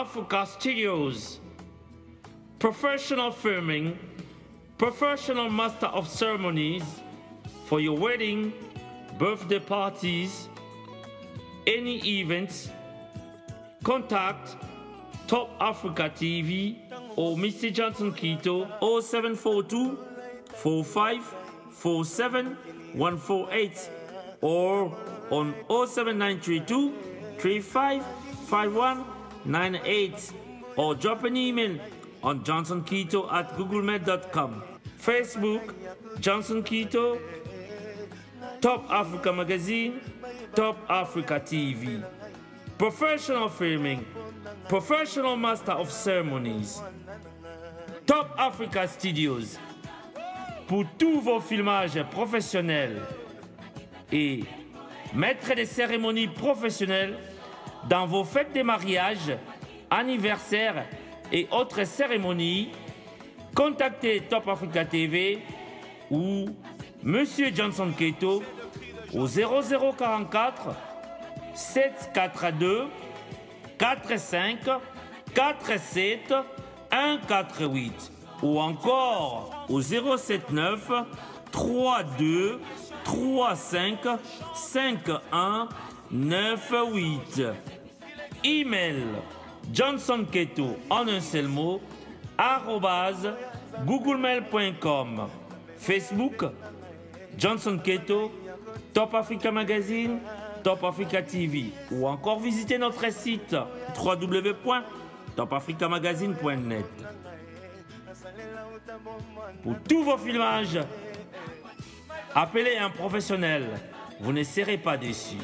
Africa Studios. Professional filming, professional master of ceremonies for your wedding, birthday parties, any events. Contact Top Africa TV or Mr. Johnson Keto 0742 45 47 148 or on 07932 35 51 98 or drop an email on johnsonketo@googlemail.com. Facebook Johnson Keto, Top Africa Magazine, Top Africa TV. Professional filming, professional master of ceremonies. Top Africa Studios. Pour tous vos filmages professionnels et maître des cérémonies professionnelles dans vos fêtes de mariage, anniversaires et autres cérémonies, contactez Top Africa TV ou Monsieur Johnson Keto au 0044 742 45 47 148 ou encore au 079 32 35 51 98. Email johnsonketo en un seul mot @googlemail.com. Facebook Johnson Keto, Top Africa Magazine, Top Africa TV ou encore visitez notre site www.topafricamagazine.net. Pour tous vos filmages, appelez un professionnel, vous ne serez pas déçus.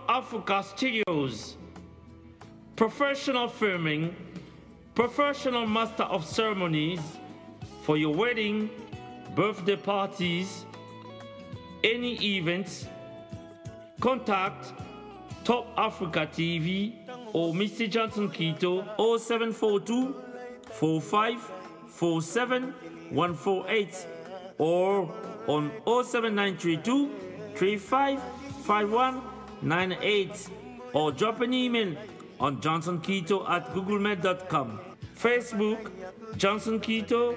Africa Studios. Professional filming, professional master of ceremonies for your wedding, birthday parties, any events. Contact Top Africa TV or Mr. Johnson Keto 0742 45 47 148 or on 07932 35 51 98 or drop an email on johnsonketo@googlemail.com. Facebook Johnson Keto,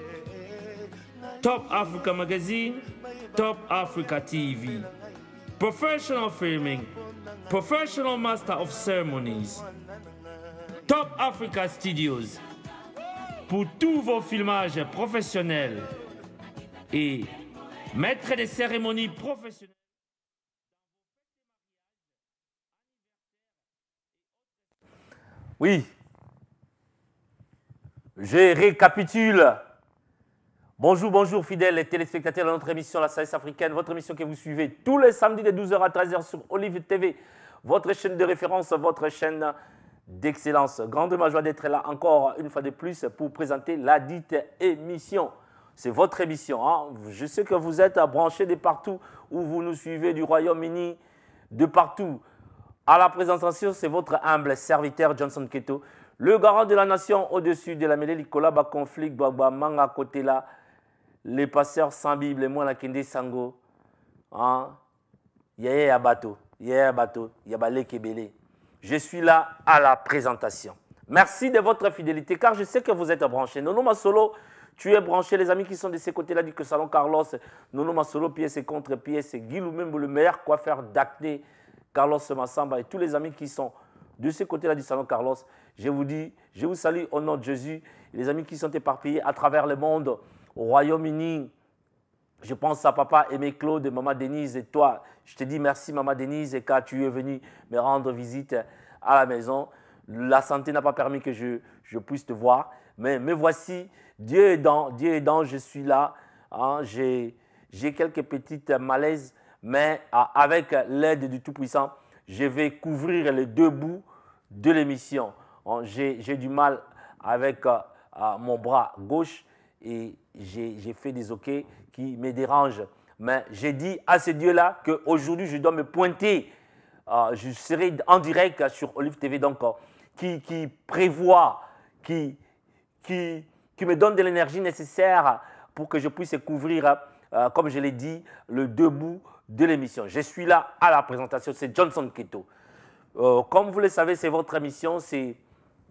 Top Africa Magazine, Top Africa TV. Professional filming, professional master of ceremonies. Top Africa Studios. Pour tous vos filmages professionnels et maître des cérémonies professionnelles. Oui. Je récapitule. Bonjour, bonjour fidèles téléspectateurs de notre émission La Sagesse Africaine, votre émission que vous suivez tous les samedis de 12h à 13h sur Olive TV, votre chaîne de référence, votre chaîne d'excellence. Grande ma joie d'être là encore une fois de plus pour présenter la dite émission. C'est votre émission. Hein? Je sais que vous êtes branchés de partout où vous nous suivez, du Royaume-Uni, de partout. À la présentation, c'est votre humble serviteur Johnson Keto, le garant de la nation au-dessus de la mêlée, Nicolas, conflit, Manga, côté là, les passeurs sans Bible, moi, la Kende Sango. Yaya bateau, Yabale Kebele. Je suis là à la présentation. Merci de votre fidélité, car je sais que vous êtes branchés. Nono Masolo, tu es branché, les amis qui sont de ces côtés-là du Salon Carlos. Nono Masolo, pièce contre pièce, Guilou, même le meilleur coiffeur d'acné, Carlos Massamba, et tous les amis qui sont de ce côté-là du Salon Carlos. Je vous dis, je vous salue au nom de Jésus. Et les amis qui sont éparpillés à travers le monde, au Royaume-Uni. Je pense à papa Aimé Claude, maman Denise et toi. Je te dis merci maman Denise car tu es venue me rendre visite à la maison. La santé n'a pas permis que je puisse te voir. Mais me voici, Dieu aidant, je suis là. Hein, j'ai quelques petites malaises, mais avec l'aide du Tout-Puissant, je vais couvrir les deux bouts de l'émission. J'ai du mal avec mon bras gauche et j'ai fait des OK qui me dérangent. Mais j'ai dit à ce Dieu-là qu'aujourd'hui, je dois me pointer. Je serai en direct sur Olive TV, donc qui prévoit, qui me donne de l'énergie nécessaire pour que je puisse couvrir, comme je l'ai dit, le deux bouts de l'émission. Je suis là à la présentation, c'est Johnson Keto. Comme vous le savez, c'est votre émission, c'est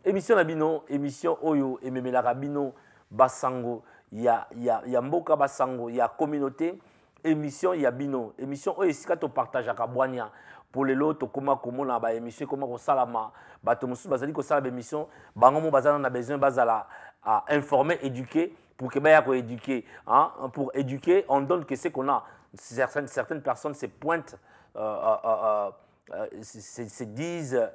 émission Labino, émission Oyo, et Memela Rabino, Basango, il y a Mboka Basango, il y a communauté, émission, il y a Bino, émission Oyo, si tu partages à Kabouania, pour les lots, comment on a émission, comment on salama, Batomusu, Bazali, Kosala, émission, Bangomo Bazana, on a besoin Bazala à informer, éduquer, pour que Baya éduquer. Hein? Pour éduquer, on donne que c'est qu'on a. Certaines personnes se pointent, se disent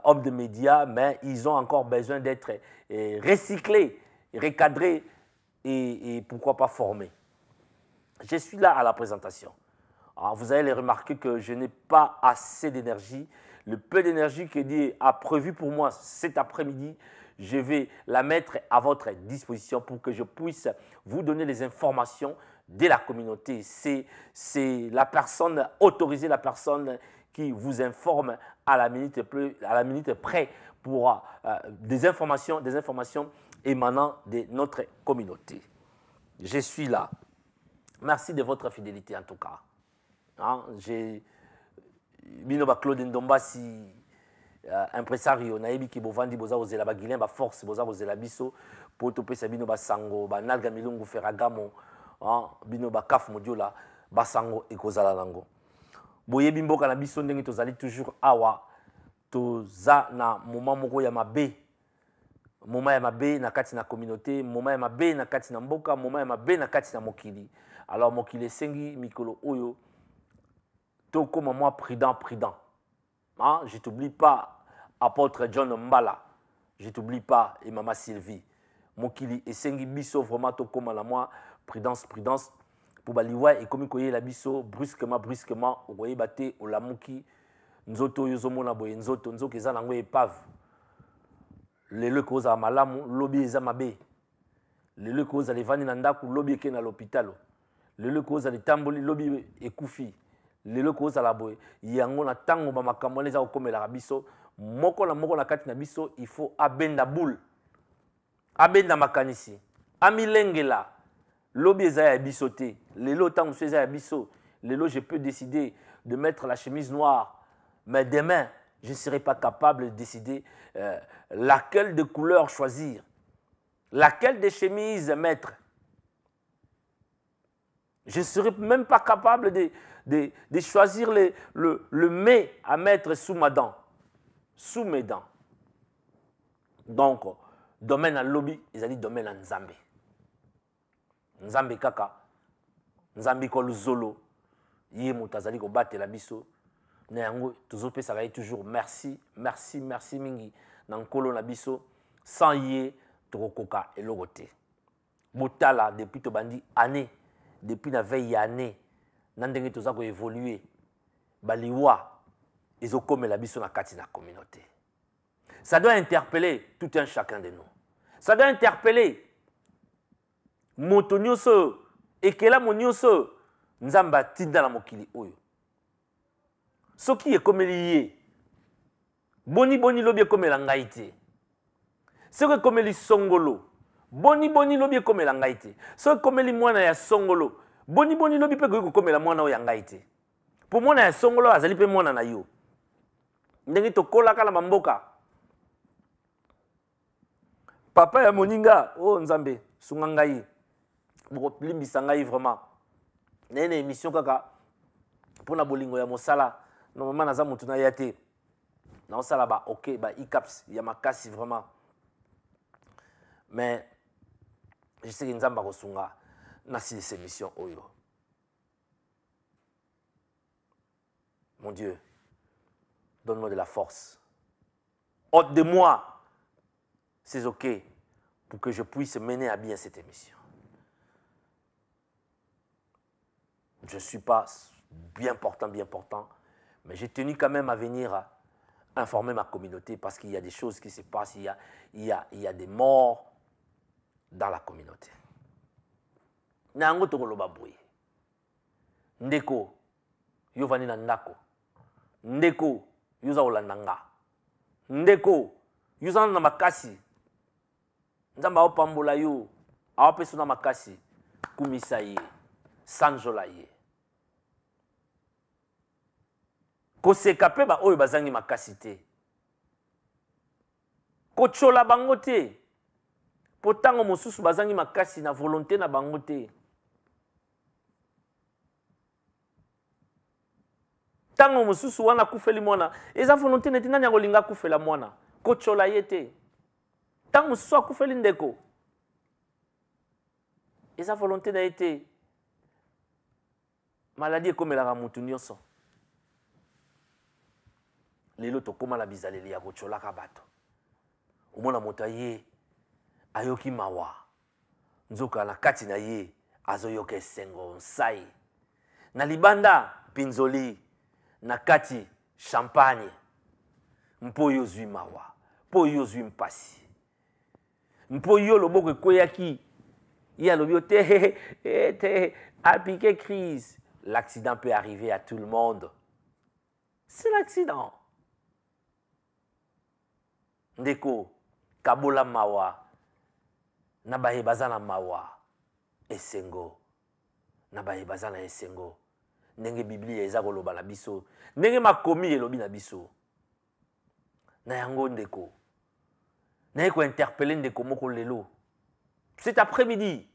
hommes de médias, mais ils ont encore besoin d'être recyclés, recadrés et pourquoi pas formés. Je suis là à la présentation. Alors, vous allez remarquer que je n'ai pas assez d'énergie. Le peu d'énergie que Dieu a prévu pour moi cet après-midi, je vais la mettre à votre disposition pour que je puisse vous donner les informations de la communauté. C'est la personne autorisée, la personne qui vous informe à la minute près pour des informations émanant de notre communauté. Je suis là. Merci de votre fidélité en tout cas. Hein, j'ai Binoba Claude Ndombasi, impresario, naïbi ki bovandi boza ozela ba Guilain ba force boza ozela biso poto pesa Binoba Sango ba nalga milungu feragamo, Binoba kaf modiola basango ekozala nango. Boyebi mboka na biso ndenge tozali toujours awa toza na moment moko ya mabe. Moment ya mabe na kati na communauté, moment ya mabe na kati na mboka, moment ya mabe na kati na mokili. Alors mokili sengi mikolo oyo to comme moi prudent. Hein? Je ne t'oublie pas, apôtre John Mbala. Je ne t'oublie pas, et maman Sylvie. Mokili et sengi biso vraiment to comme la moi prudence. Pour baliwa et comme koye la biso brusquement oye bate o lamuki nzoto yozomo na boye nzoto eza nango epave. Lelo koza malamu lobi eza mabe. Lelo koza levani na ndaku lobi eke na l'hôpital. Lelo koza litamboli lobi ekufi. Lelo koza la boye yango na tango ba makambo eza kokomela biso moko na kati na biso il faut abenda boule. Abenda makanisi. Amilengela. Lobi eza ya biso te. Lelo tango eza ya biso. Lelo je peux décider de mettre la chemise noire. Mais demain, je ne serai pas capable de décider laquelle de couleur choisir. Laquelle de chemise mettre. Je ne serai même pas capable de choisir le mets à mettre sous ma dent. Sous mes dents. Donc, domaine à lobby, ils ont dit domaine à Nzambe. Nzambe kaka. Nzambe kolu zolo. Yé moutazali ko bate la biso. Nango tozope ça toujours merci mingi nankolo na biso sans yé tokokoka elogote. Botala depuis to bandi année depuis la veille année nandenge toza ko évoluer baliwa ezokome la biso na kati na communauté. Ça doit interpeller tout un chacun de nous. Ça doit interpeller moto nyonso ekela mo nyonso nzamba tinda na mokili oyo. Soki ekomeli ye boni lobi ekomela ngai te. Soki ekomeli songolo boni lobi ekomela ngai te. Soki ekomeli mwana ya songolo boni lobi pe kokomela mwana oyo ya ngai te. Pour mwana ya songolo azali pe mwana na yo. Ndenge tokolaka na bamboka. Papa ya moninga oh nzambe sunga ngai boko limbisa ngai vraiment. Nene émission kaka pona bolingo ya mosala normalement naza mutu na yate na osala ba OK ba ICAPS ya makasi vraiment. Mais je sais que nzamba ko sunga na ces émissions oyo. Mon Dieu, donne-moi de la force. Ôte de moi ces OK pour que je puisse mener à bien cette émission. Je ne suis pas bien portant, mais j'ai tenu quand même à venir informer ma communauté parce qu'il y a des choses qui se passent, il y a des morts dans la communauté. Nango tokoloba boye. Ndeko, yo vani na ndako. Ndeko, yo za olanda nga. Ndeko, yo za na makasi. Nzamba opambola yo, awapeso na makasi. Kumisa ye, sanjola ye. Koseka pe ba oyo bazangi makasi te. Kochola bango te. Potango mosusu bazangi makasi na volonté na bango te. Tango mosusu wana kufeli mwana, eza volonté neti nani akolinga kufela mwana. Kochola ye te. Tango mosusu akufeli ndeko. Eza volonté na ye te. Maladie ekomelaka mutu nyonso. Lelo tokoma na bizaleli ya kocholaka bato. Omona moto ye ayoki mawa. Nzoka na kati na ye azoyoka esengo nsai. Na libanda pinzoli na kati champagne. Mpo yo zwi mawa, mpo yo zwi mpasi. Mpo yo loboko ekoyaki ya lobi te a piqué crise. L'accident peut arriver à tout le monde. C'est l'accident. Ndeko kabola mawa na baye bazana mawa esengo na baye bazana esengo ndenge biblia eza koloba na biso ndenge makomi elobi na biso na yango ndeko na ko interpeller ndeko moko lelo cet après-midi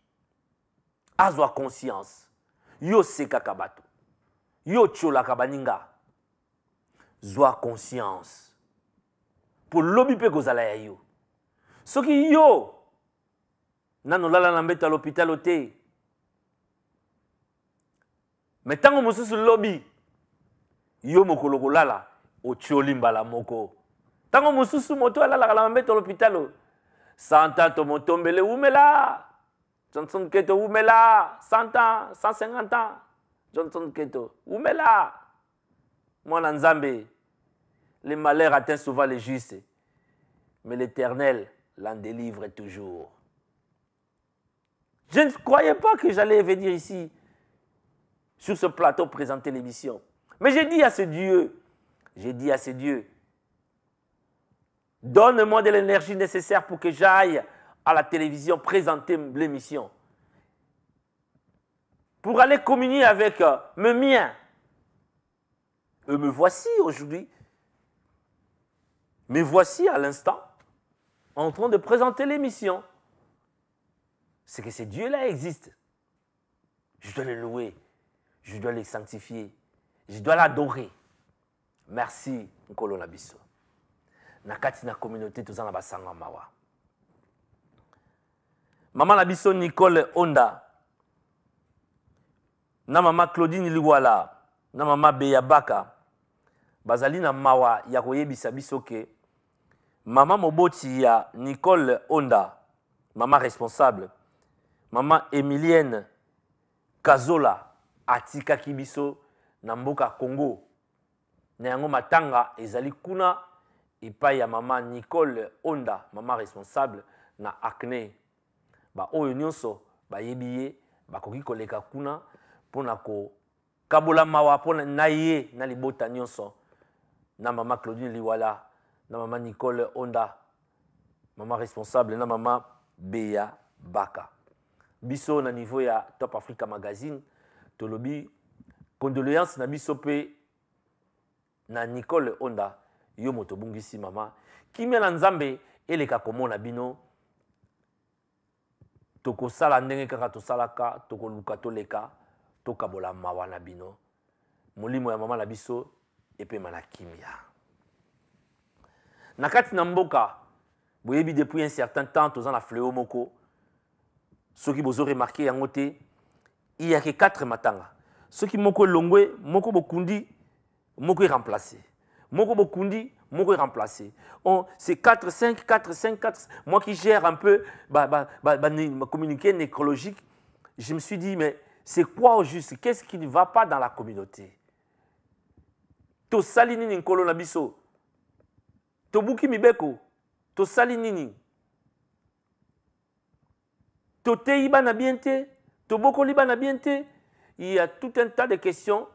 azwa conscience yo seka kabato yo chola kabaninga zwa conscience pour lobi pe kozala ya yo soki yo nano lala na mbeta l'hôpital te mais tango mosusu lobi yo mokolo kolala otioli mbala moko tango mosusu moto alala na mbeta l'hôpital 100 ans to motombele umela Johnson Keto umela 100 ans 150 ans Johnson Keto umela mwana nzambe. Les malheurs atteignent souvent les justes, mais l'Éternel l'en délivre toujours. Je ne croyais pas que j'allais venir ici, sur ce plateau, présenter l'émission. Mais j'ai dit à ce Dieu, donne-moi de l'énergie nécessaire pour que j'aille à la télévision présenter l'émission. Pour aller communier avec mes miens. Et me voici aujourd'hui. Mais voici à l'instant, en train de présenter l'émission. C'est que ce Dieu-là existe. Je dois le louer. Je dois le sanctifier. Je dois l'adorer. Merci, Nkolo Nabiso. Nakati na communauté, tout ça na basanga mawa. Maman Nabiso Nicole Onda. Na maman Claudine Liwala. Na maman Beyabaka. bazali na mawa ya koyebisa biso ke mama moboti ya Nicole Onda, mama responsable, mama Emilienne Kazola atikaki biso na mboka Congo. Na yango matanga ezali kuna epai ya mama Nicole Onda, mama responsable na acné. Ba oyo nyonso bayebi ye bakoki koleka kuna mpona kokabola mawa mpona na ye na libota nyonso na mama Claudine Liwala, na mama Nicole Onda, mama responsable, na mama Beya Baka. Biso na niveau ya Top Africa Magazine tolobi condoléances na biso pe na Nicole Onda, yo moto bungisi mama kimia na nzambe eleka komona bino tokosala ndenge kaka tosalaka tokoluka toleka tokabola mawa na bino molimo ya mama na biso epema na kimia na kati na mboka boyebi depuis un certain temps toza na fléau moko soki bozo remarqué yango te il y a que 4 matanga soki moko longwe moko bokundi moko est remplacé moko bokundi moko est remplacé. C'est 4, 5, 4, 5, 4. Moi qui gère un peu ma communiqué nécrologique, je me suis dit, mais c'est quoi au juste? Qu'est-ce qui ne va pas dans la communauté? To salini ni nkolo na biso. To buki mibeko. To salini ni. To te iba na biente. To boko liba na biente. Il y a tout un tas de questions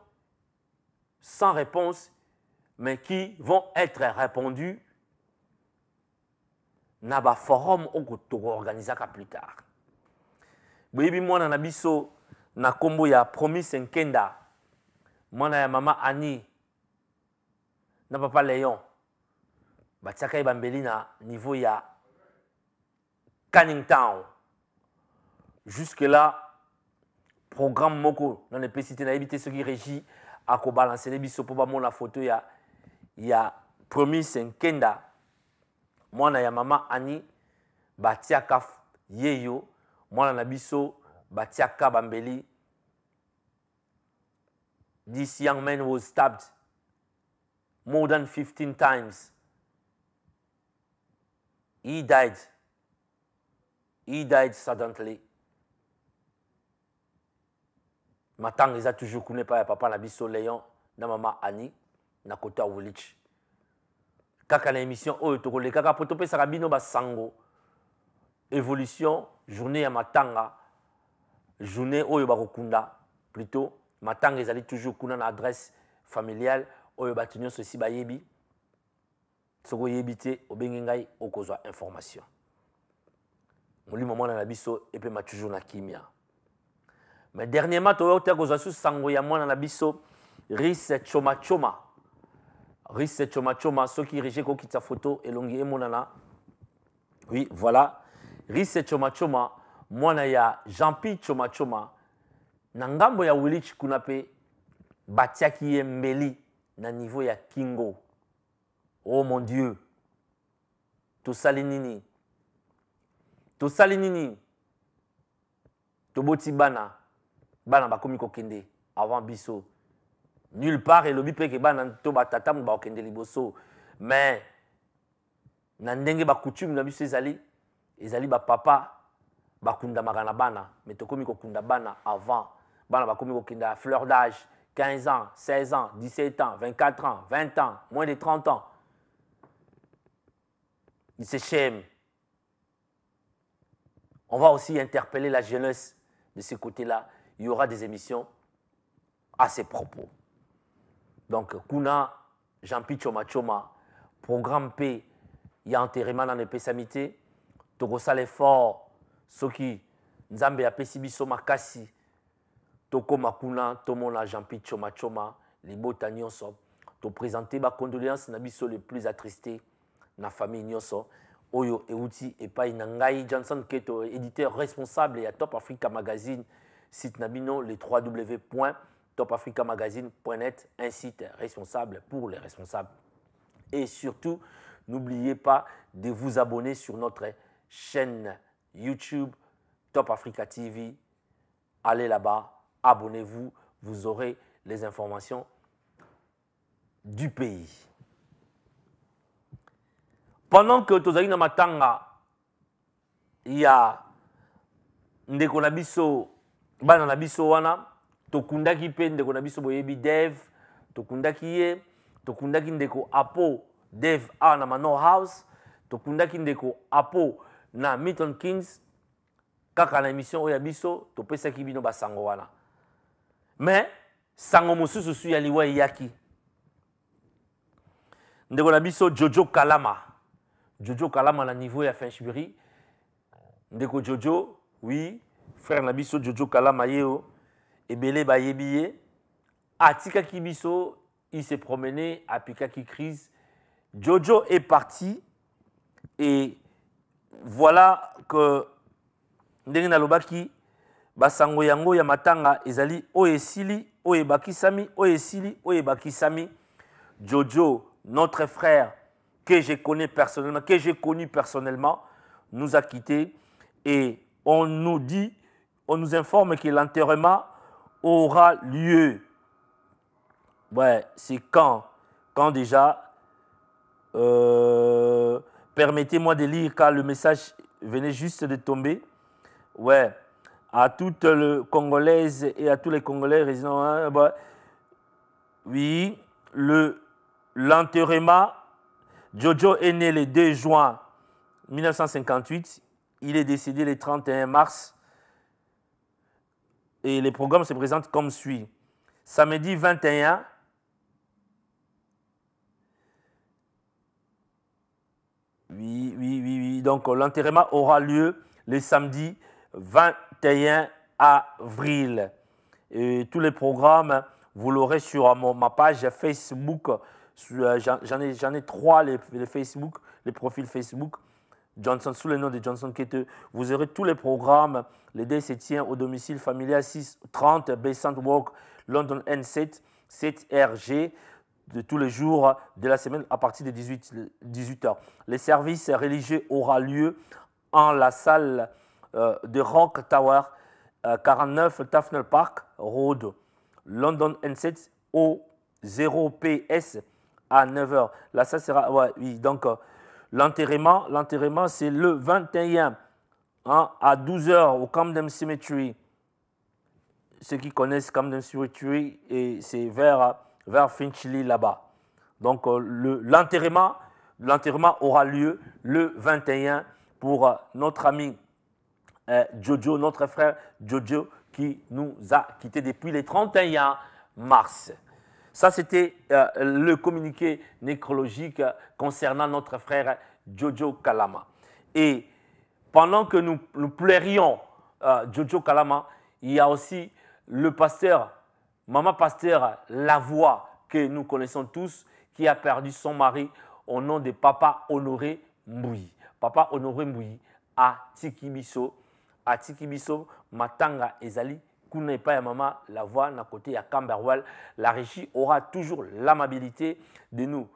sans réponse, mais qui vont être répondus dans le forum que nous organisons plus tard. Boyebi mwana na biso na kombo ya Promise Nkenda, mwana ya mama Annie, na papa Léon, batiaka ebambeli na niveau ya Canning Town. Jusque là, programme moko dans les pays na éviter ce qui régit à ko balancer les biso pour ba mona photo ya Promise Nkenda, mwana ya mama Annie, batiaka yeyo, mwana na biso batiaka bambeli. This young man was stabbed more than 15 times. He died. He died suddenly. Matang les a toujours connu par papa na biso Léon na mama Annie na kota Woolwich. Kaka na émission oyo tokole kaka poto pesa rabino ba sango. Évolution journée ya matanga. Journée oyo bakokunda plutôt matanga ezali toujours kuna na adresse familiale oyo batunyo ceci bayebi. Soko yebite obengi ngai okozwa information. Molimo mwana na biso epe ma toujours na kimia. Mais dernièrement, tu as vu que sango ya mwana na biso Ris Choma Choma. Ris Choma Choma, ceux qui rejetaient ko kita photo elongi emonana. Oui, voilà. Ris Choma Choma, mwana ya Jean-Pi Choma Choma. Na ngambo ya Woolwich kuna pe batiaki ye mbeli na niveau ya Kingo. Oh mon Dieu. Tosali nini? Tosali nini? Toboti bana. Bana bakomi kokende avant biso nulle part et lobi peke bana to batata mu ba kokende liboso mais na ndenge ba coutume na biso ezali ba papa bakunda makana bana mais tokomi kokunda bana avant bana bakomi kokende à fleur d'âge 15 ans 16 ans 17 ans 24 ans 20 ans moins de 30 ans ils se chèment. On va aussi interpeller la jeunesse de ce côté-là. Il y aura des émissions à ces propos. Donc, Kuna, Jean-Pi Choma Choma, programme P, il y a enterrement dans les Pessamité, Togosa l'effort, Soki, Nzambe a Pesibiso Makasi, Toko Makuna, Tomona, Jean-Pi Choma Choma, Libota Nyonso, to présenter ma condoléance Nabiso le plus attristé, na famille Nyonso, Oyo Euti et Pai Nangai, Johnson Keto, éditeur responsable et à Top Africa Magazine. Site Nabino, le www.topafricamagazine.net, un site responsable pour les responsables. Et surtout, n'oubliez pas de vous abonner sur notre chaîne YouTube Top Africa TV. Allez là-bas, abonnez-vous, vous aurez les informations du pays. Pendant que tozali na matanga, il y a ndeko na biso, bana na biso wana, tokundaki pe ndeko na biso boyebi Dev, tokundaki ye, tokundaki ndeko Apo Dev a na Manor House, tokundaki ndeko Apo na Milton Keynes, kaka na émission oya biso, topesaki bino basango wana. Mais sango mosusu su ya liwa yaki. Ndeko na biso Jojo Kalama. Jojo Kalama na niveau ya Finchbury. Ndeko Jojo, oui, frère na biso Jojo Kalama yeo, ebele ba yebiye. Atika Kibiso, il s'est promené à Pikaki Crise. Jojo est parti et voilà que ndenge na lobaki basango yango ya matanga ezali oyesili, oyebakisami, oyesili, oyebakisami. Jojo, notre frère que je connais personnellement, que j'ai connu personnellement, nous a quittés et on nous dit, on nous informe que l'enterrement aura lieu. Ouais, c'est quand déjà, permettez-moi de lire car le message venait juste de tomber. Ouais, à toutes les Congolaises et à tous les Congolais résidents, hein, bah, oui, l'enterrement, Jojo est né le 2 juin 1958, il est décédé le 31 mars et les programmes se présentent comme suit. Samedi 21, oui. Donc l'enterrement aura lieu le samedi 21 avril. Et tous les programmes, vous l'aurez sur ma page Facebook. J'en ai 3, les Facebook, les profils Facebook. Johnson, sous le nom de Johnson Kete. Vous aurez tous les programmes. Le dé se tient au domicile familial 630 Bayside Walk, London N7, 7RG. De tous les jours de la semaine à partir de 18h. Les services religieux aura lieu en la salle de Rock Tower, 49 Tafnell Park Road, London N7 au 0PS à 9h. Là, ça sera... Ouais, oui, donc l'enterrement, c'est le 21 hein, à 12h au Camden Cemetery. Ceux qui connaissent Camden Cemetery, c'est vers Finchley là-bas. Donc l'enterrement aura lieu le 21 pour notre ami Jojo, notre frère Jojo qui nous a quittés depuis le 31 mars. Ça, c'était le communiqué nécrologique concernant notre frère Jojo Kalama. Et pendant que nous pleurions Jojo Kalama, il y a aussi le pasteur, maman pasteur Lavoie, que nous connaissons tous, qui a perdu son mari au nom de Papa Honoré Mbouyi. Papa Honoré Mbouyi à Tikibiso, Matanga Ezali, Kuna pas ya maman Lavoie, na côté à Camberwell. La régie aura toujours l'amabilité de nous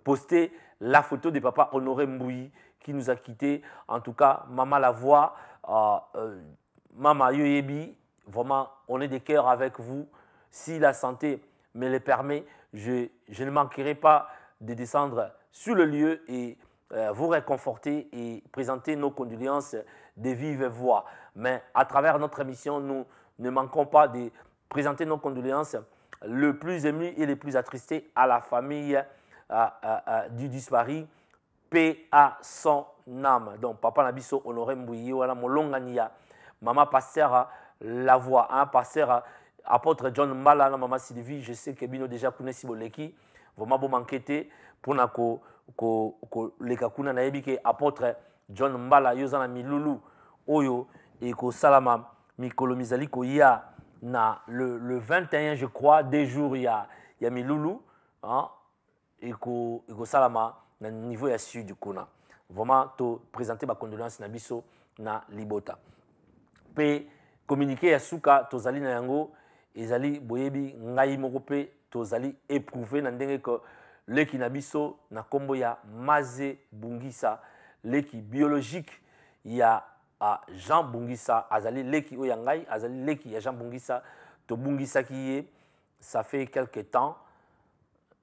poster la photo de Papa Honoré Mbouyi qui nous a quittés. En tout cas, maman Lavoie, Maman Yoyebi, vraiment, on est de cœur avec vous. Si la santé me le permet, je ne manquerai pas de descendre sur le lieu et vous réconforter et présenter nos condoléances de vive voix. Mais à travers notre émission, nous ne manquons pas de présenter nos condoléances le plus ému et le plus attristé à la famille du disparu. Paix à son âme. Donc, Papa Nabiso Honoré Mbouyi, voilà mon longania. Maman pasteur Lavoie, hein, pasteur apôtre John Mbala, maman Sylvie, je sais que Bino déjà connaît Siboleki, vraiment bon enquêter pour les kakuna na yebi que apôtre John Mbala yozana milulu oyo et ko salama mikolo mizali ko ya na le 21 je crois des jours il y a milulu hein et ko salama na niveau ya sud kuna vraiment to présenter ma condoléance na biso na libota. Pe communiquer ya suka tozali na yango ezali boyebi ngai moko pe tozali éprouvé na ndenge que leki na biso na kombo ya Maze Bungisa leki biologique ya Jean Bungisa azali leki oya ngai azali leki ya Jean Bungisa to Bungisa ki ye ça fait quelques temps,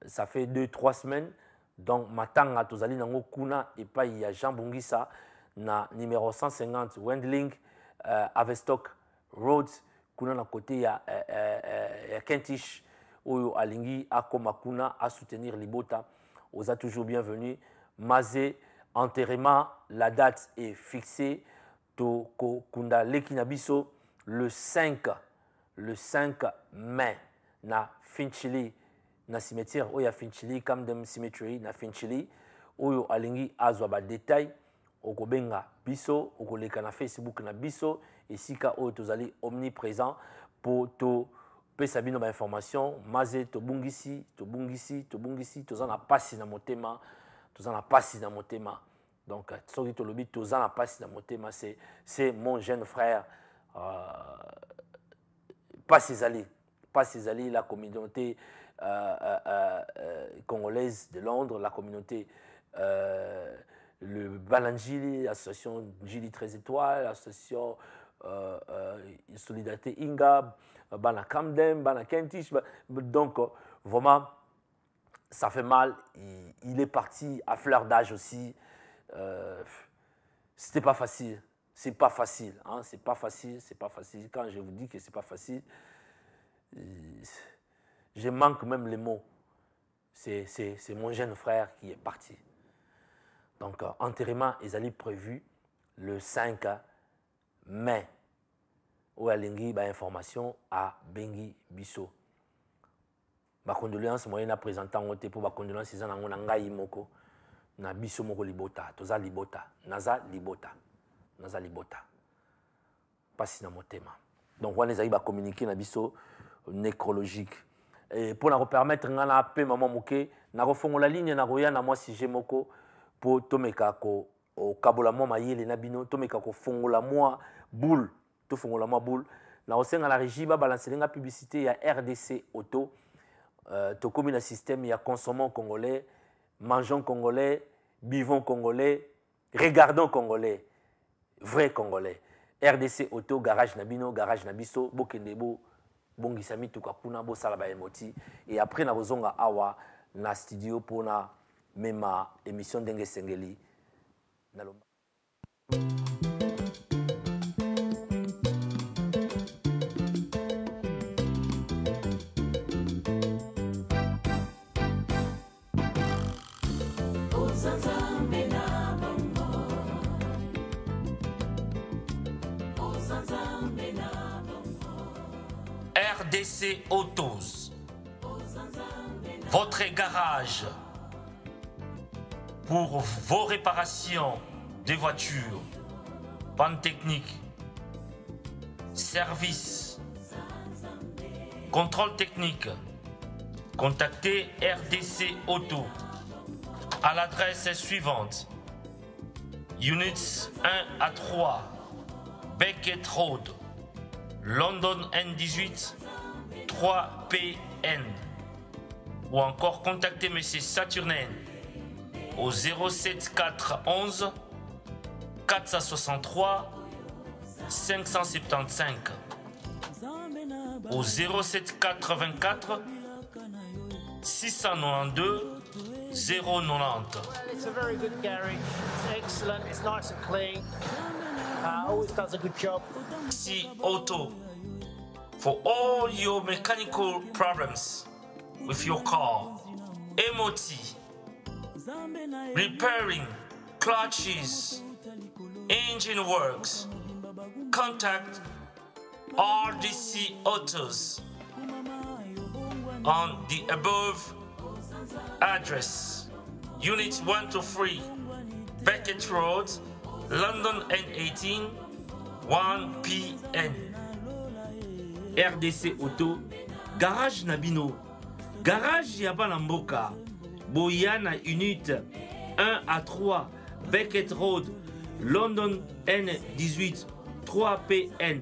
ça fait 2-3 semaines, donc matanga tozali nango kuna et pas il y a Jean Bongisa na numéro 150 Wendling Avestock Road kuna na côté ya Kentish oyo alingi akoma kuna à soutenir Libota. Oza toujours bienvenue. Mazé enterrement, la date est fixée to kunda lekinabiso le 5 mai na Finchili na cimetière oya Finchili Camden Cemetery na Finchili oyo alingi azwa ba détail okobenga biso okoleka na Facebook na biso esika oyo tozali omniprésent pour to pesa bino ba information maze tobungisi tozana pasi na motema donc soki tolobi tozana pasi na motema c'est mon jeune frère pasi ezali la communauté congolaise de Londres, la communauté le Balanjili, l'association Jili 13 étoiles, l'association Solidarité Inga, Bana Camden, Bana Kentish. Donc, vraiment, ça fait mal. Il est parti à fleur d'âge aussi. C'était pas facile. C'est pas facile. Hein? C'est pas facile. Quand je vous dis que c'est pas facile, je manque même les mots. C'est mon jeune frère qui est parti. Donc, enterrement est prévu le 5 mai. Où alingi ba information à Bengi Bisso. Ma condoléance moyenne à présenter en pour ma condoléance ils en ngai moko na Bisso moko libota, toza libota, naza libota. Pas na motema. Donc on les a communiquer na Bisso nécrologique. Et pour nous permettre ngana pe maman moké na refongola ligne na roya na moi si j'ai moko pour tomeka ko o kabola mo mayele na bino tomeka ko fongola moi boule to fongola moi boule na osenga la régie ba balancer nga publicité ya RDC Auto to comme un système ya consommons congolais mangeons congolais buvons congolais regardons congolais vrai congolais RDC Auto garage na bino garage na biso bokendebo bongisami tuka kuna bo sala ba emoti et après na bozonga awa na studio pour na mema émission Ndenge Sengeli na lomba. RDC Autos, votre garage pour vos réparations de voitures, panne technique, service, contrôle technique. Contactez RDC Auto à l'adresse suivante: Units 1 à 3, Beckett Road, London N18 3PN, ou encore contactez M. Saturnin au 07 411 463 575, au 07 424 692 090. It's a very good garage. It's excellent. It's nice and clean. Always does a good job. RDC Auto, for all your mechanical problems with your car, MOT, repairing clutches, engine works. Contact RDC Autos on the above address: Unit 1 to 3, Beckett Road, London N18 1PN. RDC Auto, garage Nabino, garage Yabana Mboka, Boyana Unit 1 à 3, Beckett Road, London N18 3PN.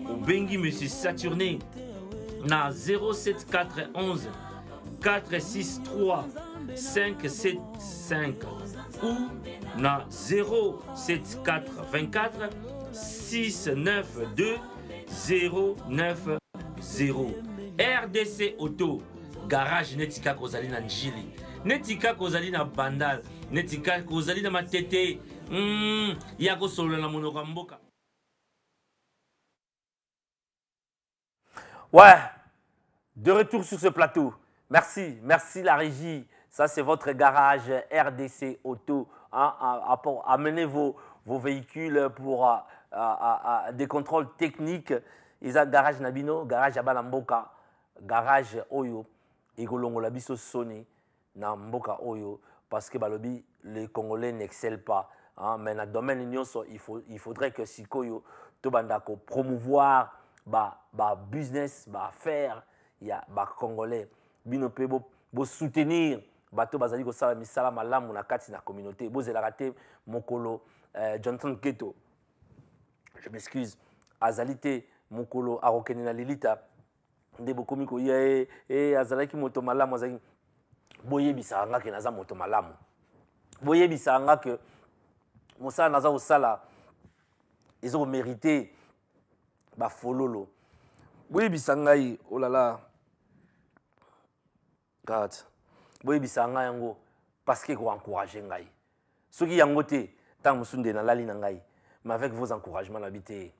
Au Bengi Monsieur Saturné, na 07411 463 575 ou na 07424 692 090. RDC Auto garage netika kozali na njili netika kozali na bandal netika kozali na matete ya kosolola na monoko mboka. Ouais, de retour sur ce plateau. Merci, merci la régie. Ça, c'est votre garage RDC Auto. Hein, amenez vos véhicules pour des contrôles techniques. Ils ont garage Nabino, garage Abalamboka, garage Oyo. Et Golongo Labiso Sony, na Mboka Oyo. Parce que balobi, les Congolais n'excellent pas. Hein, mais dans le domaine il faudrait que Sikoyo, Tobandako, promouvoir business, affaires, il y a Congolais. Binope, bo soutenir. Bato bazali ko sala misala malamu na kati na communauté. Bozela raté Mokolo Johnson Keto. Je m'excuse. Azalité Mokolo Arokene na Lilita. Nde bokomi ko ye azalaki moto malamu azali. Boye bisanga ke naza moto malamu. Boye bisanga que mosala naza osala ils ont mérité ba fololo. Boye bisanga yi oh là là. God. Boye bisanga yango parce que ko encourager ngai. Soki yango te tant musunde na lali na ngai. Mais avec vos encouragements n'habiter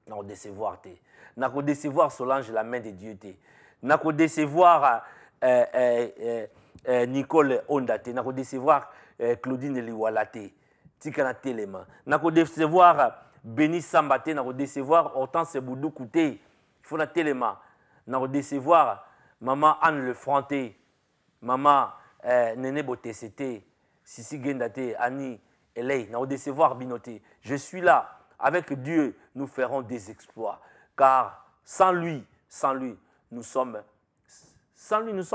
na ko décevoir te. Na ko décevoir Solange la main de Dieu te. Na ko décevoir Nicole Ondate. Na ko décevoir Claudine Liwalate. Tika na telema. Na ko décevoir Béni Sambate. Na ko décevoir Hortense Boudou Kouté. Il faut na telema. Na ko décevoir Maman Anne Le Fronté. Maman Néné Botesete, Sissi Gendate, Annie, Elei, n'a décevoir Binoté. Je suis là. Avec Dieu, nous ferons des exploits. Car sans lui, nous sommes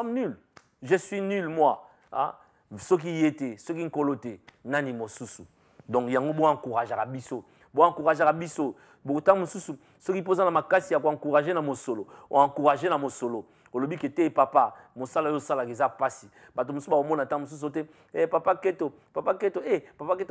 nuls. Je suis nul, moi. Hein? Ceux qui y étaient, ceux qui ont coloté, nani mosusu. Donc, il y a un bon encourage à Rabisso. Bon encourage à Rabisso. Beaucoup mosusu. Ceux qui posent dans ma casse, il y a encourager dans mon solo. Ou encourager dans mon solo. Olobi kete papa mosala yo sala kiza pasi bato musuba omona ta musu sote papa keto papa keto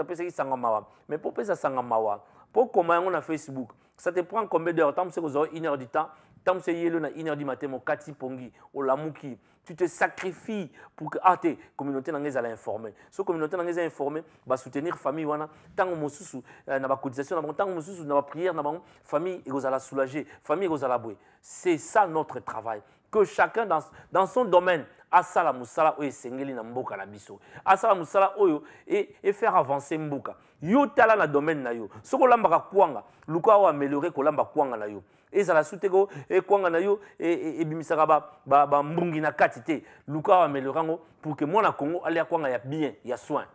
pesa ki sanga mawa mais pour pesa sanga mawa pour comment on a Facebook ça te prend combien d'heures tant que vous avez 1 heure du temps tant que yelo na 1 heure du matin mon kati pongi olamuki tu te sacrifies pour que te communauté nangaise à informer so communauté nangaise à informer ba soutenir famille wana tant mosusu na ba cotisation na tant mosusu na ba prière na ba famille ezala soulager famille ezala boué c'est ça notre travail. Que chacun dans son domaine a sala musala oyo sengeli na mboka na biso a sala musala oyo et faire avancer mboka yo tala na domaine na yo soko lambaka kwanga luka o améliorer ko lamba kwanga na yo ezala suteko e kwanga na yo e bimisaka ba mbungi na kati te luka o améliorer ngo pour que mona Congo alia kwanga ya bien ya soin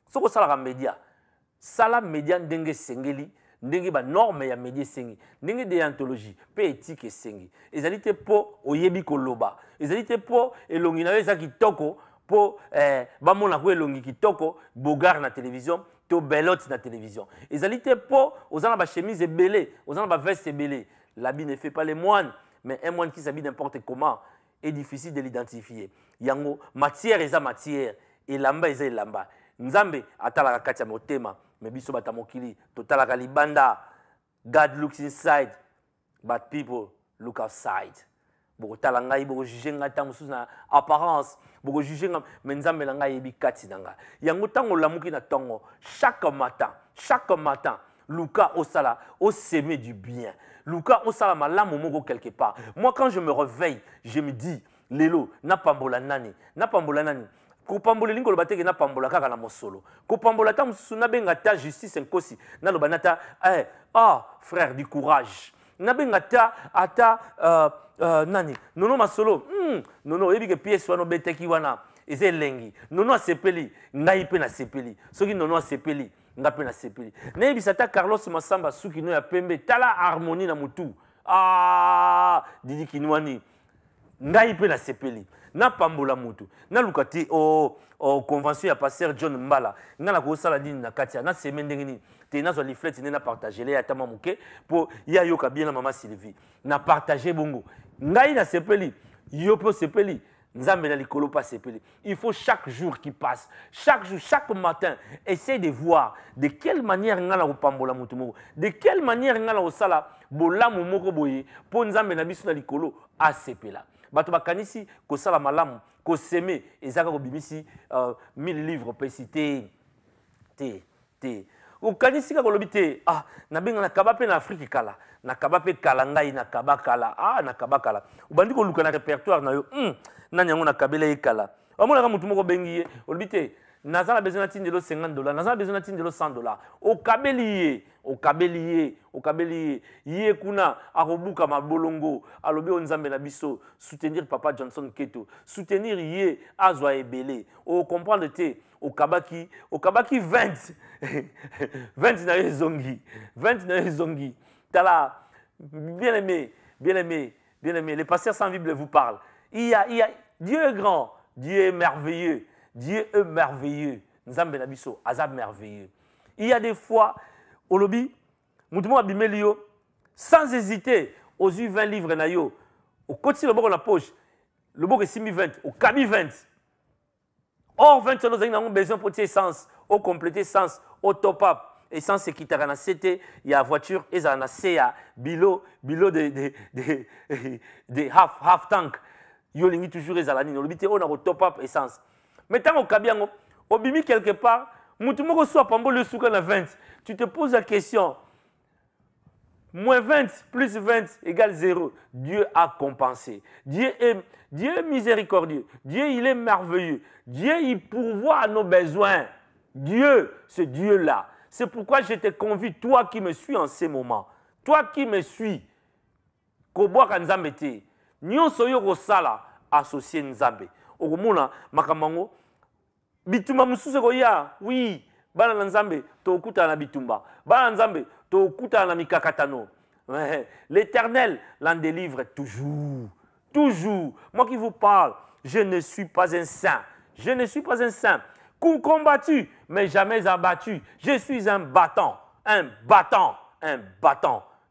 soko sala média sala média ndenge sengeli ndenge ba norme ya média sengi ndenge déontologie pe éthique sengi ezali te po oyebi koloba ezali te po elongi na yo eza kitoko po ba mona ko elongi kitoko bogar na télévision to belote na télévision ezali te po ozana ba chemise ebelé ozana ba veste ebelé l'habit ne fait pas les moines mais un moine qui s'habille n'importe comment est difficile de l'identifier yango matière eza matière elamba eza elamba nzambe atalaka kati ya motema mais biso batamokili totalaka libanda God looks inside but people look outside boko tala ngai boko juger ngai tango sous na apparence boko juger ngai mais nzambe na ngai yebi kati na ngai yango tango lamuki na tango chaque matin luka osala semer du bien luka osala malamu moko quelque part moi quand je me réveille je me dis lelo na pambola nani Kopambola lingo lobate ke na pambola kaka na mosolo. Kopambola ta mususu na benga ta justice nkosi. Na lobana ta frère du courage. Na benga ta ata nani nono masolo. Nono ebi ke pièce wana beteki wana eze lengi. Nono asepeli ngai pe na sepeli. Soki nono asepeli nga pe na sepeli. Na ebi sata Carlos Masamba suki no ya pembe tala harmonie na mutu. Didi Kinwani ngai pe na sepeli. Na pambola mutu na lukati convention ya pasteur John Mbala nga na ko sala dini na katia na semaine ndengeni te na zo leaflet na partager les atama muke pour ya yoka bien na mama Sylvie na partager bongo ngai na sepeli yo po sepeli Nzambe na likolo pas sepele. Il faut chaque jour qui passe, chaque jour, chaque matin, essayer de voir de quelle manière ngala opambola mutu moko, de quelle manière ngala osala bolamu moko boye po Nzambe na biso na likolo a sepela. Bato bakanisi ko sala malamu, ko seme ezaka ko bimisi 1000 livres pe cité te. Okanisi ka kolobi te ah na benga na kaba pe na Afrique kala. Na kaba pe kala ngai na kaba kala na kaba kala ubandi ko luka na répertoire na yo na nyango na kabela ekala omona ka mutu moko bengi ye olbite nazala besoin na tindelo $50 nazala besoin na tindelo $100 okabeli ye kuna akobuka mabolongo alobi onzambe na biso soutenir papa Johnson Keto soutenir ye azwa ebele o comprendre te okabaki 20 20 na ezongi 20 na ezongi tala bien-aimé, les pasteurs sans Bible vous parlent. Il y a Dieu est grand, Dieu est merveilleux, Nzambe na biso azab merveilleux. Il y a des fois au lobby, mutumo abimelio sans hésiter, aux 20 livres na yo, au côté le bord la poche, le bord est 20 au kabi 20. Or 20 nous avons besoin pour essence, au compléter essence, au top-up. Essence qui t'a na CT, il y a voiture, et ça na CA, bilo de half tank. Yo lingi toujours les alanines, on on a au top up essence. Maintenant au kabiango, au bimi quelque part, mutumo soit pambo le souka na 20. Tu te poses la question. Moins 20 plus 20 égale 0. Dieu a compensé. Dieu est miséricordieux. Dieu, il est merveilleux. Dieu, il pourvoit à nos besoins. Dieu, ce Dieu-là. C'est pourquoi je te convie, toi qui me suis en ces moments, toi qui me suis, Koboa Nzambe te, nyonso yo kosala associé Nzambe. Okomona makamango bitumba mususu koya, oui, bana Nzambe to kuta na bitumba, bana Nzambe to kuta na mikakatano. L'Éternel l'en délivre toujours. Toujours. Moi qui vous parle, je ne suis pas un saint. Je ne suis pas un saint. Combattu, mais jamais abattu. Je suis un battant.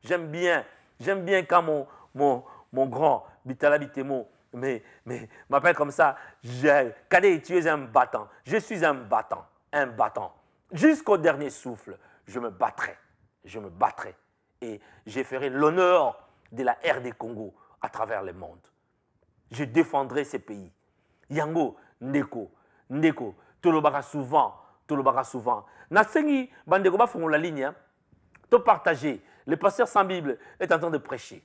J'aime bien quand mon grand Bitala Bitemo m'appelle comme ça. Kadé, tu es un battant. Je suis un battant. Jusqu'au dernier souffle, je me battrai. Et je ferai l'honneur de la RD Congo à travers le monde. Je défendrai ces pays. Yango, Ndeko. Tolobaka souvent. Nasengi, bandeko ba font la ligne. To partager. Le pasteur sans Bible est en train de prêcher.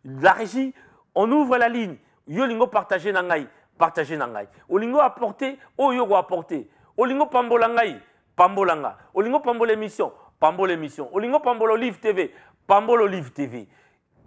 La régie, on ouvre la ligne. Yolingo partager nangai. Olingo apporter, yogo apporter. Olingo pambolangai, pambolanga. Olingo pambol émission. Olingo pambol Olive TV, pambol Olive TV.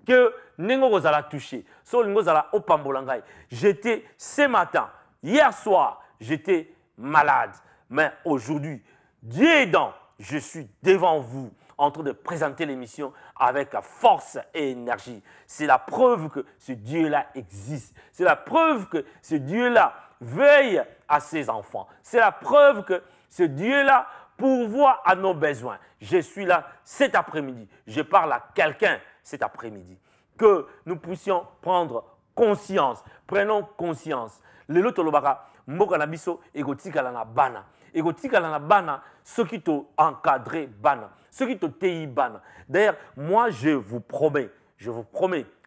Que nengo gozala touché. So olingo zala o pambolangai. J'étais ce matin, hier soir, j'étais malade. Mais aujourd'hui, Dieu aidant, je suis devant vous en train de présenter l'émission avec force et énergie. C'est la preuve que ce Dieu-là existe. C'est la preuve que ce Dieu-là veille à ses enfants. C'est la preuve que ce Dieu-là pourvoit à nos besoins. Je suis là cet après-midi. Je parle à quelqu'un cet après-midi. Que nous puissions prendre conscience. Prenons conscience. Le lotolobaka, mboka na biso, egotika na bana. Egotika na bana, ceux qui t'ont encadré bana. Ceux qui t'ont tei bana. D'ailleurs, moi, je vous promets,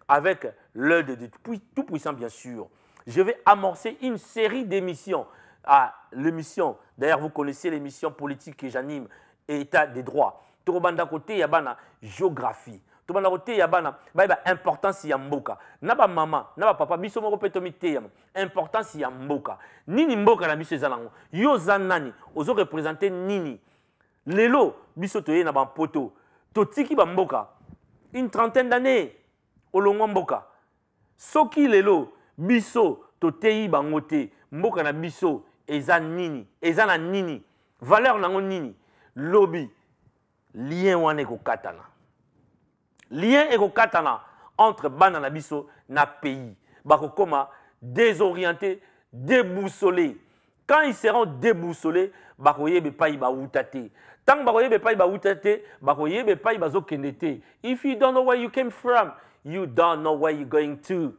avec l'aide de Tout-Puissant, bien sûr, je vais amorcer une série d'émissions. L'émission, d'ailleurs, vous connaissez l'émission politique que j'anime, État des droits. Torobanda côté yabana, géographie. Torobanda côté yabana, importance yamboka. Naba maman, naba papa, biso moko petomite yam. Importance yamboka. Nini mboka na biso zalango. Yo zanani, ozo représenter nini. Lelo, biso toye na ban poto. Totiki ba mboka. Une trentaine d'années. Olongo mboka. Soki lelo, biso totei bangote. Mboka na biso, eza nini. Eza na nini. Valeur nango nini. Lobby. Lien wane ko katana. Lien eko katana entre bana na biso na pays. Bako koma désorienté, déboussolé. Quand ils seront déboussolés, bako yebe pai ba utate. Tant bako yebe pai ba utate, bako yebe pai ba zo kendete. If you don't know where you came from, you don't know where you're going to.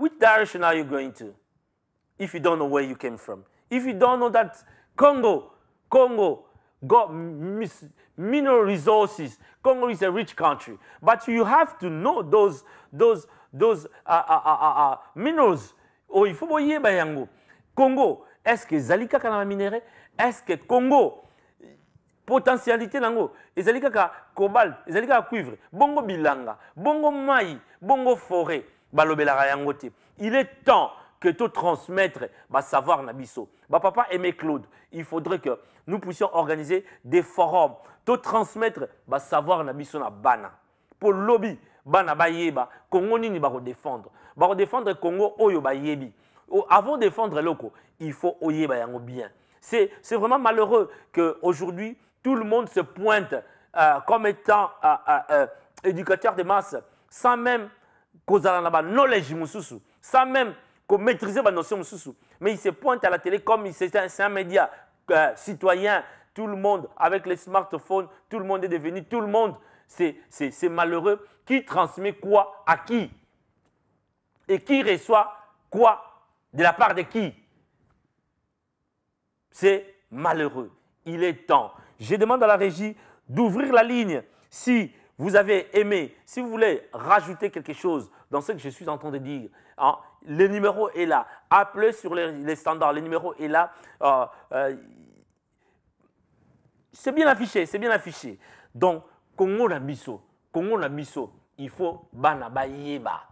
which direction are you going to? If you don't know where you came from. If you don't know that Congo got mineral resources. Congo is a rich country. But you have to know those minerals. Oh, il faut voyer bayango. Congo, est-ce que zalika kana minéraux? Est-ce que Congo potentialité nango ezalika ka cobalt, ezalika cuivre, bongo bilanga, bongo mai, bongo forêt, balobelaka yango te. Il est temps que tu transmettre savoir nabiso. Papa Aimé Claude, il faudrait que nous puissions organiser des forums, tu transmettre savoir nabiso na bana. Pour lobby, bana ba yeba, Congo nini ba défendre. Ba défendre Congo oyo ba yebi. Avant de défendre loko, il faut oyeba yango bien. C'est vraiment malheureux qu'aujourd'hui, tout le monde se pointe comme étant éducateur de masse, sans même qu'on ait la knowledge, sans même qu'on maîtrise la notion. Mais il se pointe à la télé comme c'est un média citoyen. Tout le monde, avec les smartphones, tout le monde est devenu, tout le monde, c'est malheureux. Qui transmet quoi à qui? Et qui reçoit quoi de la part de qui? C'est malheureux. Il est temps. Je demande à la régie d'ouvrir la ligne. Si vous avez aimé, si vous voulez rajouter quelque chose dans ce que je suis en train de dire, hein, le numéro est là. Appelez sur les standards. Le numéro est là. C'est bien affiché. C'est bien affiché. Donc, Congo na biso. Congo na biso. Il faut bana ba yeba.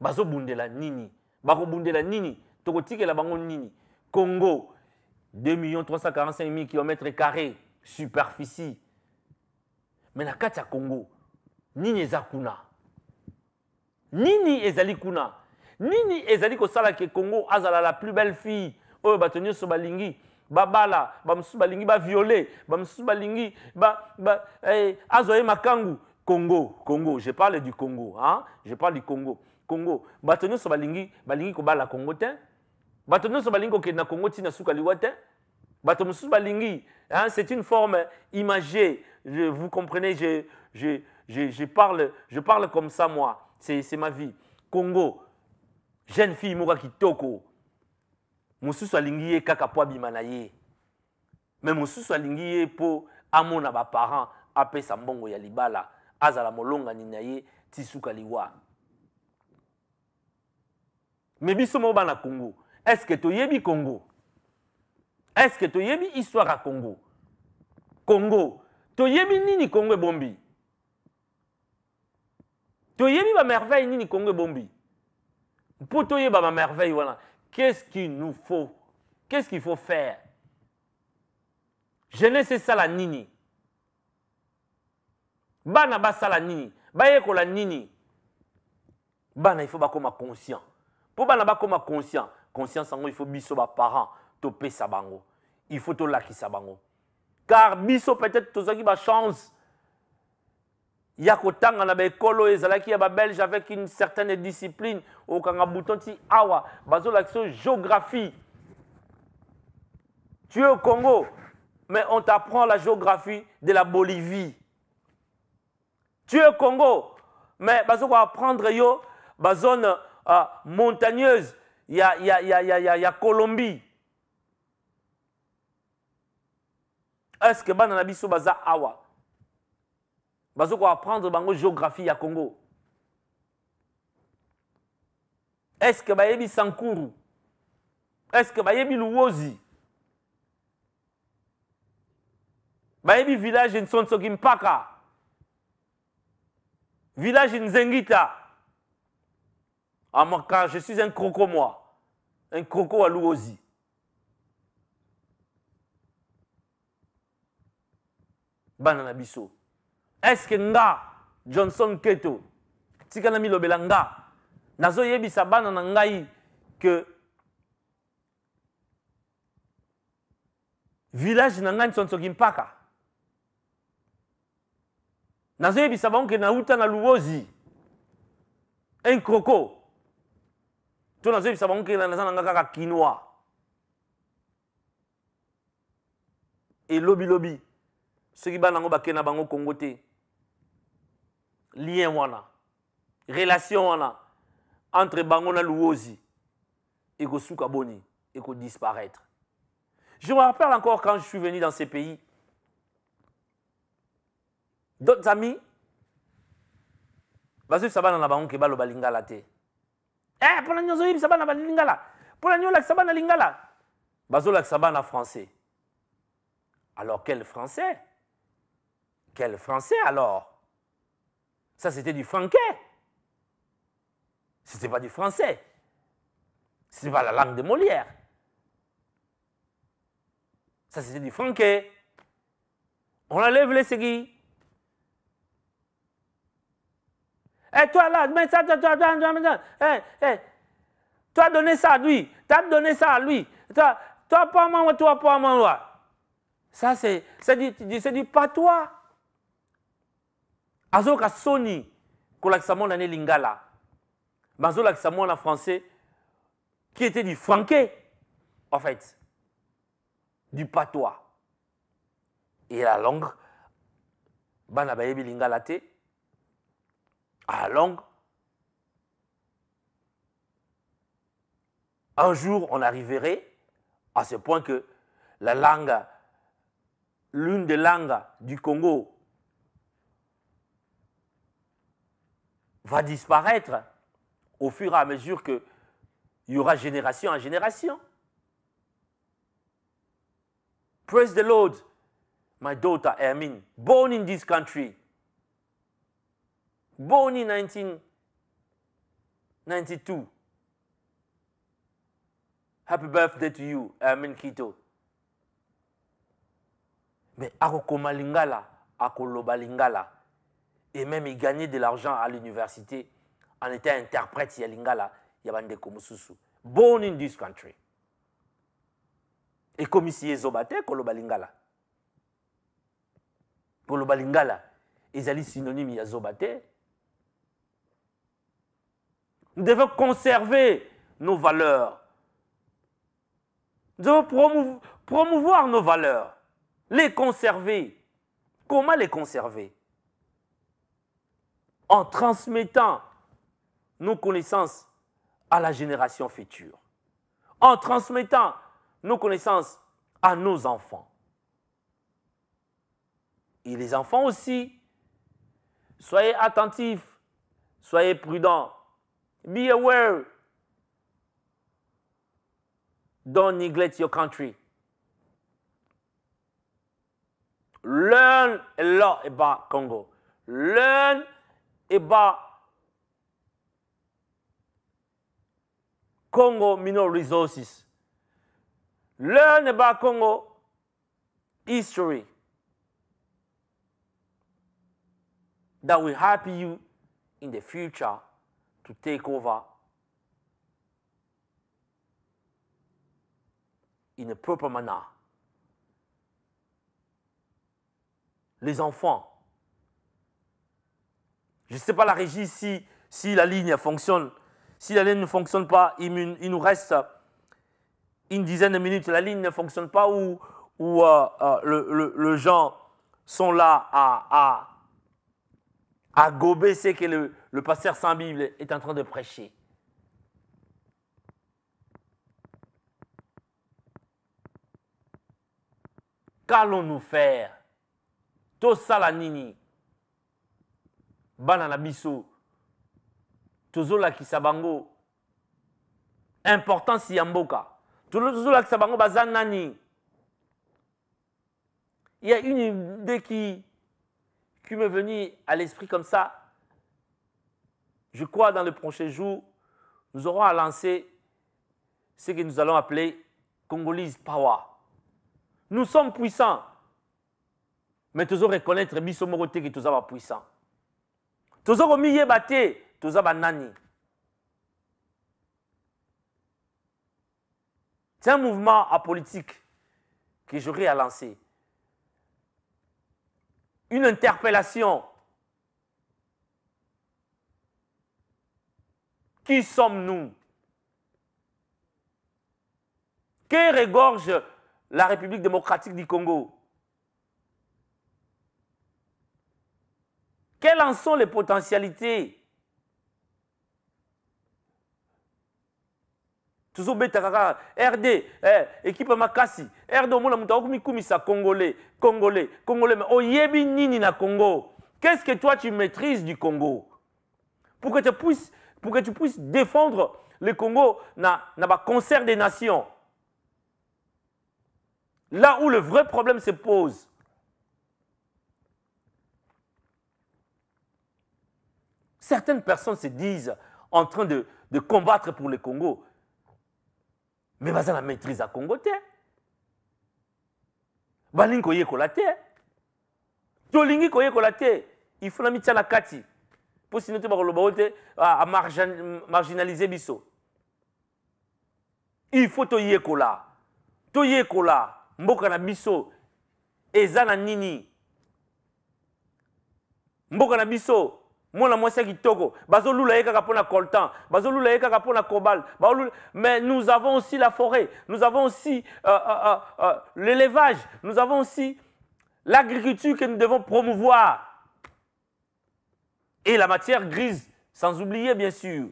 Bazo bundela nini. Bako bundela nini. Tokotike la bango nini. Congo. 2 345 000 km², superficie. Mais na kati ya Congo, nini eza kuna? Nini ezali kuna? Nini ezali kosala ke Congo azala la plus belle fille? Oyo bato nyonso balingi babala, bamususu balingi ba violer, bamususu balingi azoye makangu. Congo, je parle du Congo, hein? Je parle du Congo. Congo, bato nyonso balingi kobala Congo te. Bato nyonso balingi kokende na Congo tina suka liwa te. Bato mususu balingi, hein, c'est une forme imagée. Vous comprenez, je parle comme ça moi. C'est ma vie. Congo, jeune fille moka kitoko. Mususu alingi ye kaka po abima na ye. Mais mususu alingi ye po amona ba parents apesa mbongo ya libala, azala molonga ni na ye tisuka liwa. Mais biso mo bana Congo. Est-ce que tu yebi Congo? Est-ce que tu yebi histoire à Congo? Congo. Tu yebi nini Congo et Bombi? Tu yebi ma merveille nini Congo et Bombi? Pour tu yebi ma merveille, voilà. Qu'est-ce qu'il nous faut? Qu'est-ce qu'il faut faire? Je ne sais ça la nini. Bana ba ça la nini. Ba ko la nini. Bana il faut ba comme conscient. Pour bana ba comme conscient. Conscience, il faut biso ba parents topé sabango. Il faut to laki sabango. Car biso peut-être tozaki ba chance. Ya kotanga na ba ekolo ezalaki ya ba belge avec une certaine discipline au kanga boutonti awa bazo l'action géographie. Tu es au Congo, mais on t'apprend la géographie de la Bolivie. Tu es au Congo, mais bazo va apprendre yo ba zone montagneuse. Il y a Colombie. Est-ce que Banana Biso Baza Awa Bazo va apprendre bango géographie à Congo? Est-ce que Bayebi Sankuru? Est-ce que Bayebi Luozi? Bayebi village Nsonsokimpaka? Village Nzengita? Ah, moi, car je suis un croco, moi. Un croco à Luozi. Banana Biso. Est-ce que nga Johnson Keto, Tikanami Lobelanga, Nazo Yebisa Banana Ngai, que village Nangan Sonsokimpaka. Nazo Yebisa Banque Nauta na Luozi. Un croco. Tu n'as pas savon que la nana quinoa. Et lobby. Ceux qui banango bakena bango Congoté. Lien wana. Relation wana. entre Bangona Louosi et Gosuka Boni et qu'on disparaître. Je me rappelle encore quand je suis venu dans ces pays, d'autres amis, parce que ça va dans la banque et va le balingala te. Eh, pour la nyozoïb, ça va dans la balingala. Pour la nyolak, ça va dans la lingala. Bazolak, ça va dans français. Alors, quel français? Quel français alors? Ça, c'était du franquais. Ce n'était pas du français. Ce n'était pas la langue de Molière. Ça, c'était du franquais. On enlève les seguis. Eh, toi là, mais ça, toi, donné ça à lui. Tu as donné ça à lui. Toi, pas moi, toi, pas moi. Ça, c'est du patois. Azoka Sony, Kolaksamon ane Lingala. Bazolaksamon en français, qui était du franquais, en fait. Du patois. Et la langue, Banabayebi Lingala te. À la langue, un jour, on arriverait à ce point que la langue, l'une des langues du Congo, va disparaître au fur et à mesure qu'il y aura génération en génération. Praise the Lord, my daughter Hermine, born in this country, born in 1992. Happy birthday to you, Hermine Kito. Mais Akokoma Lingala, Akoloba Lingala, et même il gagnait de l'argent à l'université en étant interprète à Lingala, Yabande Komususu. Born in this country. Et comme ici, Zobate, Koloba Lingala. Koloba Lingala, ils allaient synonyme à Zobate. Nous devons conserver nos valeurs. Nous devons promouvoir nos valeurs. Les conserver. Comment les conserver? En transmettant nos connaissances à la génération future. En transmettant nos connaissances à nos enfants. Et les enfants aussi, soyez attentifs, soyez prudents. Be aware. Don't neglect your country. Learn a lot about Congo. Learn about Congo mineral resources. Learn about Congo history. That will help you in the future to take over in a proper manner. Les enfants, je ne sais pas la régie si la ligne fonctionne. Si la ligne ne fonctionne pas, il nous reste une dizaine de minutes. La ligne ne fonctionne pas ou les gens sont là à gober ce que le pasteur sans Bible est en train de prêcher. Qu'allons-nous faire? Tosala nini? Banana biso. Tozola kisabango. Importance yamboka. Tozola kisabango bazan nani. Il y a une idée qui m'est venue à l'esprit comme ça. Je crois dans les prochains jours, nous aurons à lancer ce que nous allons appeler Congolese Power. Nous sommes puissants. Mais tu dois reconnaître biso morote que tu es puissant. Tu dois remis bate, tu es nani. C'est un mouvement apolitique que j'aurais à lancer. Une interpellation. Qui sommes-nous? Que regorge la République démocratique du Congo? Quelles en sont les potentialités? tozobeta kaka RD équipe makasi RD omona mutu akomikumisa congolais mais oyebi nini na Congo? Qu'est-ce que toi tu maîtrises du Congo pour que tu puisses défendre le Congo na concert des nations? Là où le vrai problème se pose. Certaines personnes se disent en train de combattre pour le Congo. Mais baza la maîtrise à Congo te. Balingi koyekola te. Tolingi koyekola te. Il faut la mitia na kati. Pour sinon te bakoloba te à marginaliser biso. Il faut toyekola. Toyekola mboka na biso eza na nini. Mboka na biso mona mwasi kitoko bazolula yeka kapona coltan bazolula yeka kapona cobalt mais nous avons aussi la forêt, nous avons aussi l'élevage, nous avons aussi l'agriculture que nous devons promouvoir et la matière grise sans oublier bien sûr.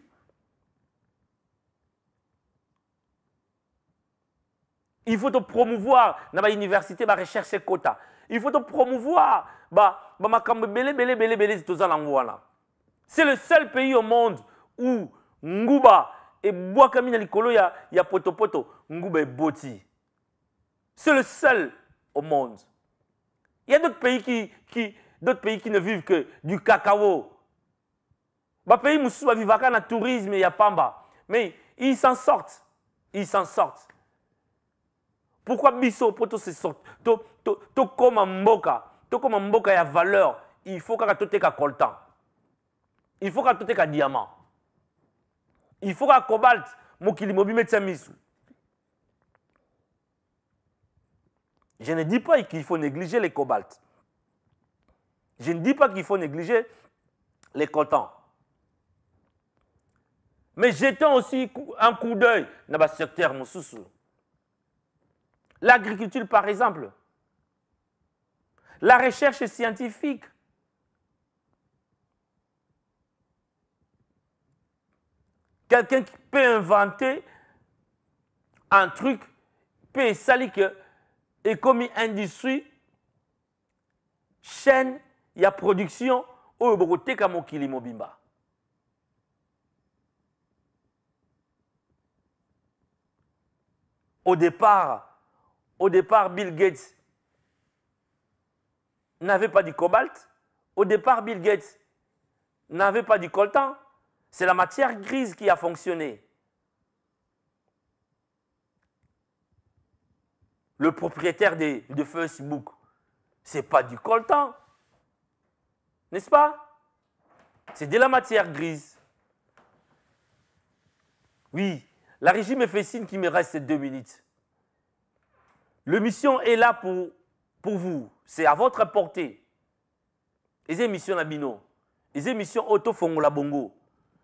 Il faut te promouvoir dans l'université ba recherche et quota. Il faut te promouvoir c'est le seul pays au monde où Nguba et Boakamina Likolo ya potopoto, Nguba et Boti. C'est le seul au monde. Il y a d'autres pays qui ne vivent que du cacao. Les pays qui vivent dans le tourisme et Pamba. Mais ils s'en sortent. Ils s'en sortent. Pourquoi Bisso poto se sort? To comme mboka. To comme mboka ya valeur. Il faut que tu aies coltan. Il faut que tu aies diamant. Il faut que cobalt. Mokili mette misu. Je ne dis pas qu'il faut négliger les cobaltes. Je ne dis pas qu'il faut négliger les coltans. Mais jetons aussi un coup d'œil dans le secteur Moussoussou. L'agriculture, par exemple. La recherche scientifique. Quelqu'un qui peut inventer un truc, peut salir que, et comme industrie, chaîne, il y a production, au Bogoté Kamokili Mobimba. Au départ, Bill Gates n'avait pas du cobalt. Au départ, Bill Gates n'avait pas du coltan. C'est la matière grise qui a fonctionné. Le propriétaire de Facebook, ce n'est pas du coltan. N'est-ce pas? C'est de la matière grise. Oui, la régie me fait signe qu'il me reste 2 minutes. L'émission est là pour vous. C'est à votre portée. Les émissions Nabino. Les émissions auto-fongola bongo.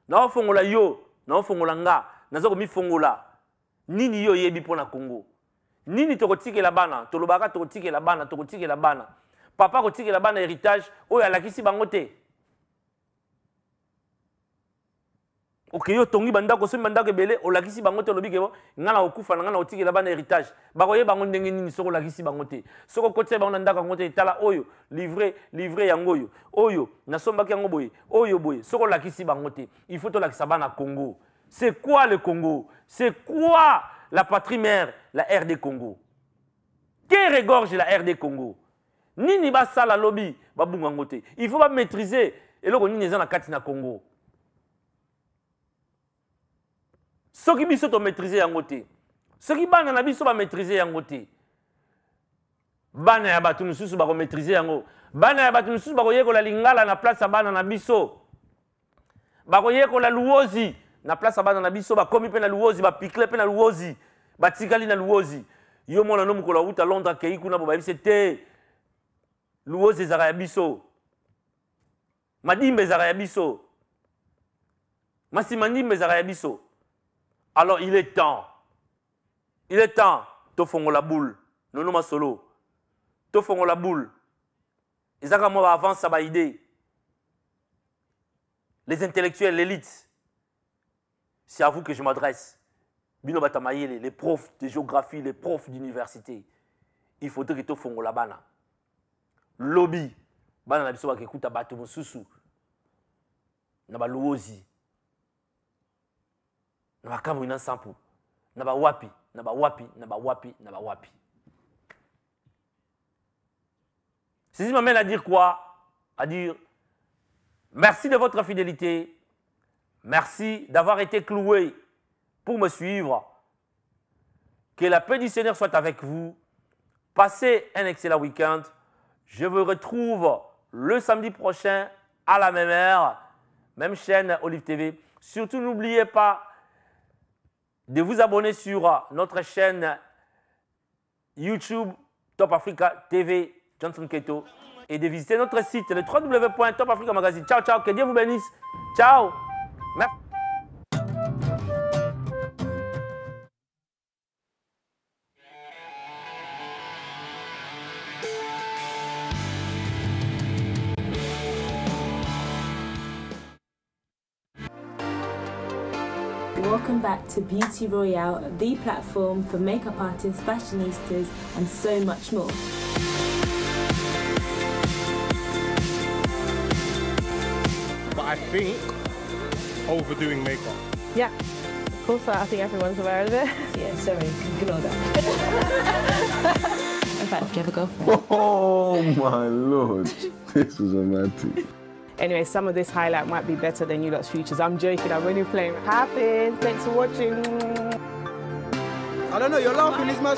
Na fongola yo, na fongola nga, na zoko mi fongola. Nini yo yebi pona Congo. Nini tokotike la bana, tolobaka tokotike la bana, tokotike la bana. Papa kotike la bana héritage, oyo alakisi bangote. Ok, yo tongi bandako, somi bandako ebele, olakisi bangote lobi kebo, ngana okufa na ngana otike la bana héritage. Bakoye bango ndenge nini soko olakisi bangote. Soko kote bango ndaka ngote tala oyo, livré yango oyo. Oyo, nasombaki yango boye, oyo boye, soko olakisi bangote. Il faut to lakisa bana Congo. C'est quoi le Congo? C'est quoi la patrie mère, la RD Congo? Que regorge la RD Congo? Nini ba sala lobby, ba bunga ngote. Il faut pas maîtriser et loko nini ezana kati na Congo. Ceux qui biso to maîtriser yango te. Ceux qui bana na biso ba maîtriser yango te. Bana ya batu mususu ba ko maîtriser yango. Bana ya batu mususu ba ko yekola lingala na place bana na biso. Ba ko yekola luozi na place bana na biso ba komi pe na luozi ba pikle pe na luozi. Ba tikali na luozi. Yo mona no mukola uta Londres ke ikuna bo ba bise te. Luozi ezaka ya biso. Madimbe ezaka ya biso. Masimandimbe ezaka ya biso. Alors il est temps, tofongo la boule, nono ma solo, tofongo la boule. Ils ont moi avant ça va idée. Les intellectuels, l'élite, c'est à vous que je m'adresse. Bino batamaye les profs de géographie, les profs d'université. Il faudrait que tu fasses la bana. Lobby. Bana na biso ba kekuta bato mosusu. Na ba luozi. Na ba kamu ina sampu. Na ba wapi, na ba wapi, na ba wapi, na ba wapi. Ceci m'amène à dire quoi? À dire merci de votre fidélité. Merci d'avoir été cloué pour me suivre. Que la paix du Seigneur soit avec vous. Passez un excellent week-end. Je vous retrouve le samedi prochain à la même heure, même chaîne Olive TV. Surtout, n'oubliez pas de vous abonner sur notre chaîne YouTube Top Africa TV Johnson Keto et de visiter notre site le www.topafricamagazine. Ciao, ciao, que Dieu vous bénisse. Ciao. Merci. Welcome back to Beauty Royale, the platform for makeup artists, fashionistas, and so much more. But I think overdoing makeup. Yeah, of course, I think everyone's aware of it. Yeah, sorry, ignore that. In fact, did you ever go? Oh my lord, this was romantic. Anyway, some of this highlight might be better than you lot's futures. I'm joking, I'm only playing. Happy, thanks for watching. I don't know, you're laughing, it's my